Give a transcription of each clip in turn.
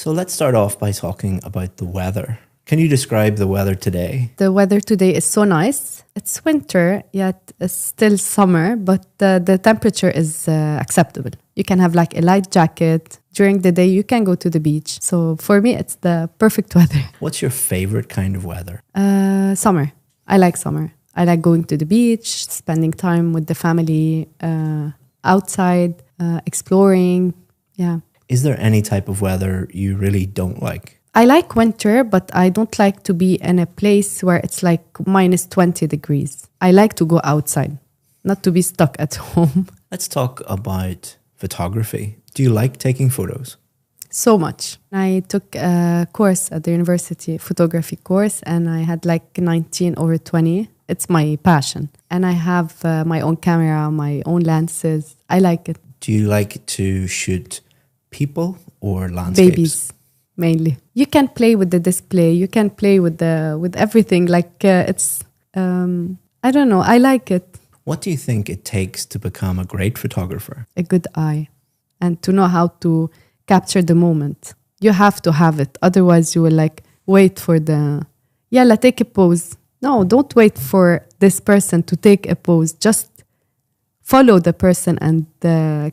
So let's start off by talking about the weather. Can you describe the weather today? The weather today is so nice. It's winter, yet it's still summer, but the temperature is acceptable. You can have like a light jacket. During the day, you can go to the beach. So for me, it's the perfect weather. What's your favorite kind of weather? Summer. I like summer. I like going to the beach, spending time with the family, outside, exploring. Yeah. Is there any type of weather you really don't like? I like winter, but I don't like to be in a place where it's like minus 20 degrees. I like to go outside, not to be stuck at home. Let's talk about photography. Do you like taking photos? So much. I took a course at the university, photography course, and I had like 19/20. It's my passion. And I have my own camera, my own lenses. I like it. Do you like to shoot people or landscapes? Babies, mainly. You can play with the display. You can play with everything. Like it's, I don't know. I like it. What do you think it takes to become a great photographer? A good eye and to know how to capture the moment. You have to have it. Otherwise, you will like wait for take a pose. No, don't wait for this person to take a pose. Just follow the person and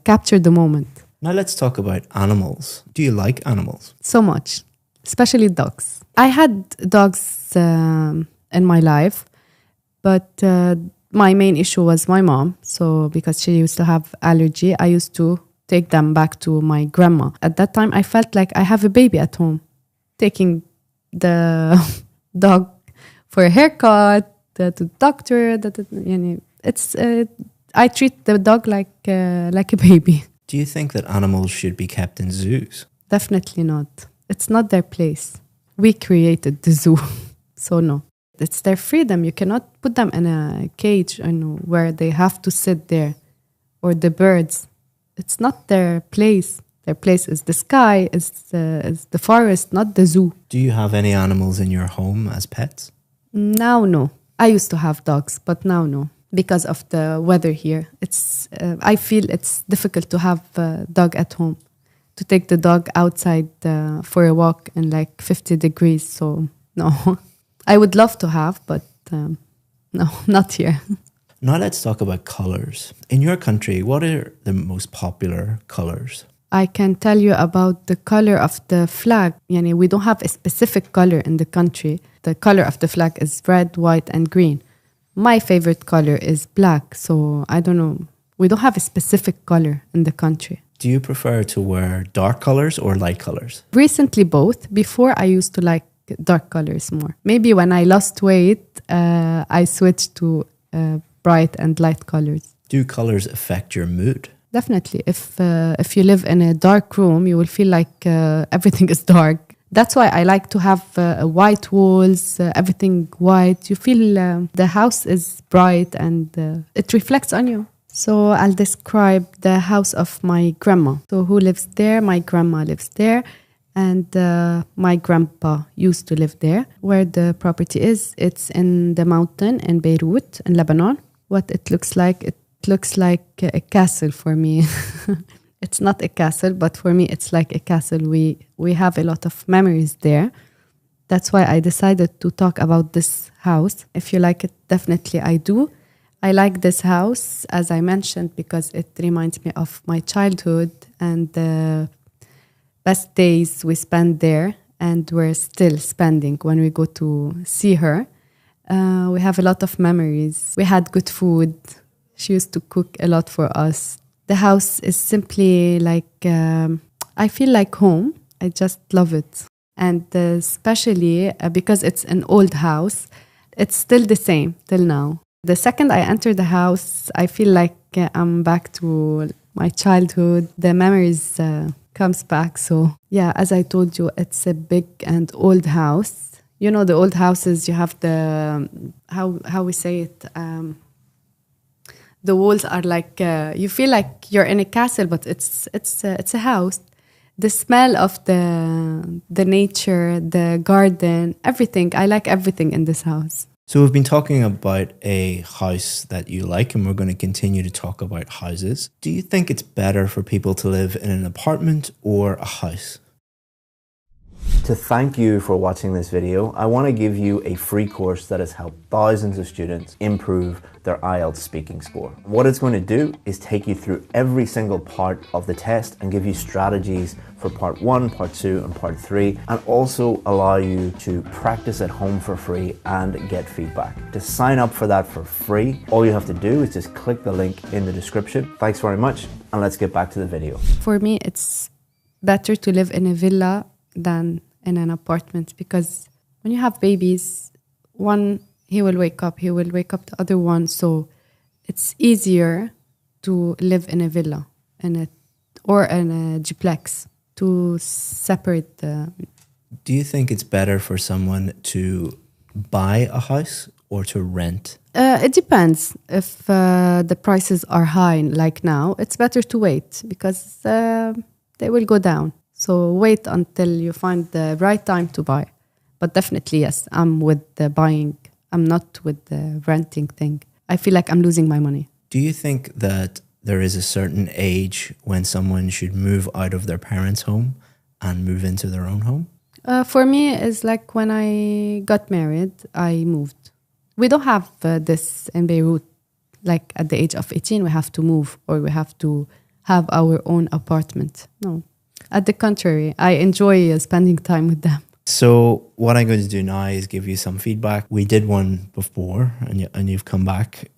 capture the moment. Now let's talk about animals. Do you like animals? So much, especially dogs. I had dogs in my life, but my main issue was my mom. So because she used to have allergy, I used to take them back to my grandma. At that time, I felt like I have a baby at home. Taking the dog for a haircut, to the doctor. I treat the dog like a baby. Do you think that animals should be kept in zoos? Definitely not. It's not their place. We created the zoo, so no. It's their freedom. You cannot put them in a cage where they have to sit there, or the birds. It's not their place. Their place is the sky, is the forest, not the zoo. Do you have any animals in your home as pets? Now, no. I used to have dogs, but now, no. Because of the weather here. I feel it's difficult to have a dog at home. To take the dog outside for a walk in like 50 degrees. So, no. I would love to have, but no, not here. Now let's talk about colors. In your country, what are the most popular colors? I can tell you about the color of the flag. We don't have a specific color in the country. The color of the flag is red, white, and green. My favorite color is black. So I don't know. We don't have a specific color in the country. Do you prefer to wear dark colors or light colors? Recently, both. Before, I used to like dark colors more. Maybe when I lost weight, I switched to bright and light colors. Do colors affect your mood? Definitely. If you live in a dark room, you will feel like everything is dark. That's why I like to have white walls, everything white. You feel the house is bright and it reflects on you. So I'll describe the house of my grandma. So who lives there? My grandma lives there. And my grandpa used to live there. Where the property is, it's in the mountain in Beirut, in Lebanon. What it looks like a castle for me. It's not a castle, but for me, it's like a castle. We have a lot of memories there. That's why I decided to talk about this house. If you like it, definitely I do. I like this house, as I mentioned, because it reminds me of my childhood and the best days we spent there, and we're still spending when we go to see her. We have a lot of memories. We had good food. She used to cook a lot for us. The house is simply like, I feel like home. I just love it. And especially because it's an old house, it's still the same till now. The second I enter the house, I feel like I'm back to my childhood. The memories comes back. So yeah, as I told you, it's a big and old house. You know, the old houses, you have the, how we say it, the walls are like, you feel like you're in a castle, but it's a house. The smell of the nature, the garden, everything. I like everything in this house. So we've been talking about a house that you like, and we're going to continue to talk about houses. Do you think it's better for people to live in an apartment or a house? To thank you for watching this video, I want to give you a free course that has helped thousands of students improve their IELTS speaking score. What it's going to do is take you through every single part of the test and give you strategies for part 1, part 2 and part 3, and also allow you to practice at home for free and get feedback. To sign up for that for free, all you have to do is just click the link in the description. Thanks very much, and let's get back to the video. For me, it's better to live in a villa than in an apartment, because when you have babies, one, he will wake up the other one, so it's easier to live in a villa or in a duplex to separate the... Do you think it's better for someone to buy a house or to rent? It depends. If the prices are high like now, it's better to wait, because they will go down. So wait until you find the right time to buy. But definitely, yes, I'm with the buying. I'm not with the renting thing. I feel like I'm losing my money. Do you think that there is a certain age when someone should move out of their parents' home and move into their own home? For me, it's like when I got married, I moved. We don't have this in Beirut. Like at the age of 18, we have to move or we have to have our own apartment. No. At the contrary, I enjoy spending time with them. So what I'm going to do now is give you some feedback. We did one before and you've come back.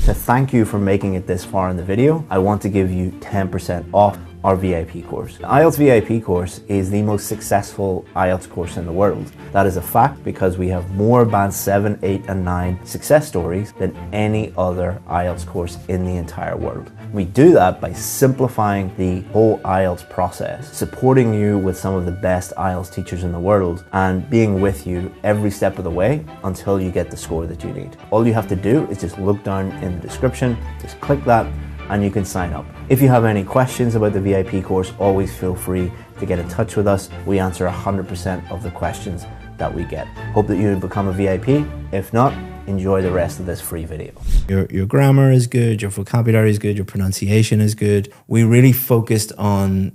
To thank you for making it this far in the video, I want to give you 10% off our VIP course. The IELTS VIP course is the most successful IELTS course in the world. That is a fact because we have more Band 7, 8 and 9 success stories than any other IELTS course in the entire world. We do that by simplifying the whole IELTS process, supporting you with some of the best IELTS teachers in the world, and being with you every step of the way until you get the score that you need. All you have to do is just look down in the description, just click that, and you can sign up. If you have any questions about the VIP course, always feel free to get in touch with us. We answer 100% of the questions that we get. Hope that you become a VIP. If not, enjoy the rest of this free video. Your grammar is good, your vocabulary is good, your pronunciation is good. We really focused on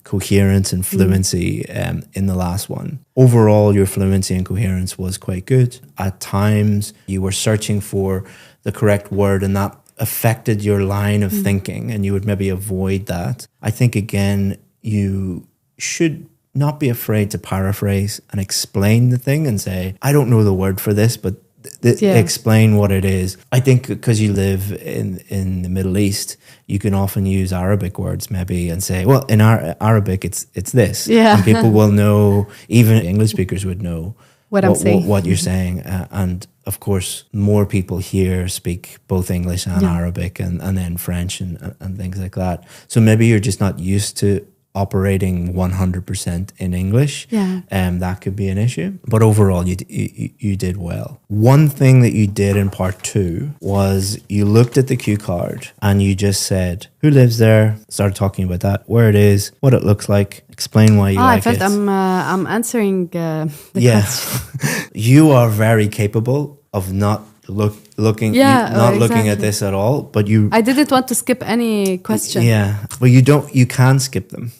coherence and fluency in the last one. Overall, your fluency and coherence was quite good. At times, you were searching for the correct word and that affected your line of thinking, and you would maybe avoid that. I think, again, you should not be afraid to paraphrase and explain the thing and say, I don't know the word for this, but explain what it is. I think because you live in the Middle East, you can often use Arabic words maybe and say, well, in Arabic, it's this. Yeah. And people will know, even English speakers would know what I'm saying. What you're saying. And of course, more people here speak both English and Arabic and then French and things like that. So maybe you're just not used to operating 100% in English. Yeah. That could be an issue. But overall, you did well. One thing that you did in part 2 was you looked at the cue card and you just said, who lives there? Started talking about that, where it is, what it looks like, explain why you like it. I felt I'm answering the question. You are very capable of not looking at this at all, but I didn't want to skip any question. Yeah, but you can skip them.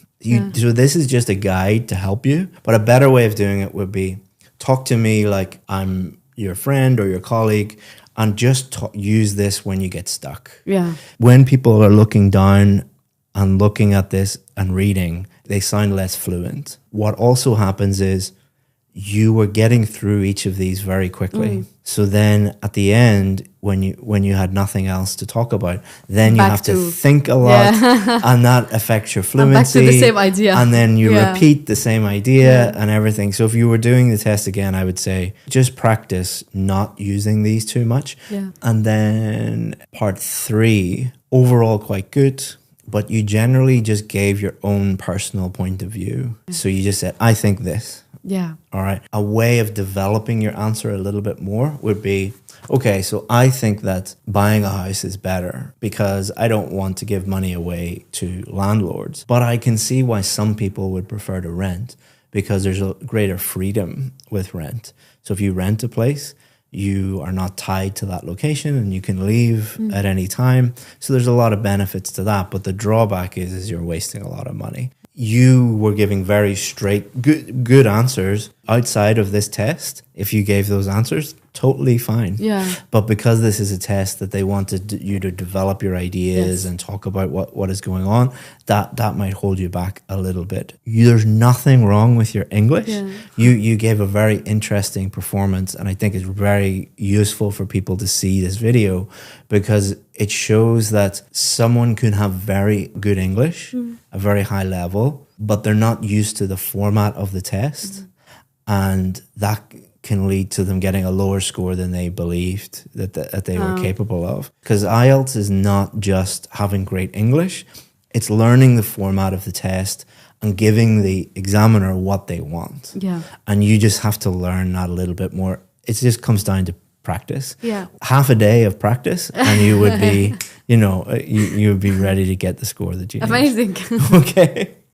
So this is just a guide to help you, but a better way of doing it would be talk to me like I'm your friend or your colleague, and just use this when you get stuck. Yeah. When people are looking down and looking at this and reading, they sound less fluent. What also happens is you were getting through each of these very quickly. So then at the end, when you had nothing else to talk about, then you have to think a lot and that affects your fluency. Back to the same idea. And then you repeat the same idea and everything. So if you were doing the test again, I would say just practice not using these too much. Yeah. And then part 3, overall quite good. But you generally just gave your own personal point of view. So you just said, I think this. Yeah. All right. A way of developing your answer a little bit more would be, okay, so I think that buying a house is better because I don't want to give money away to landlords. But I can see why some people would prefer to rent because there's a greater freedom with rent. So if you rent a place, you are not tied to that location and you can leave at any time. So there's a lot of benefits to that. But the drawback is you're wasting a lot of money. you were giving very straight, good answers outside of this test. If you gave those answers, totally fine. Yeah. But because this is a test that they wanted you to develop your ideas and talk about what is going on, that might hold you back a little bit. There's nothing wrong with your English. Yeah. You gave a very interesting performance, and I think it's very useful for people to see this video because it shows that someone can have very good English, a very high level, but they're not used to the format of the test. And that can lead to them getting a lower score than they believed that they were capable of. Because IELTS is not just having great English, it's learning the format of the test and giving the examiner what they want. Yeah. And you just have to learn that a little bit more. It just comes down to practice. Yeah. Half a day of practice and you would be, you would be ready to get the score that you need. Amazing. Okay.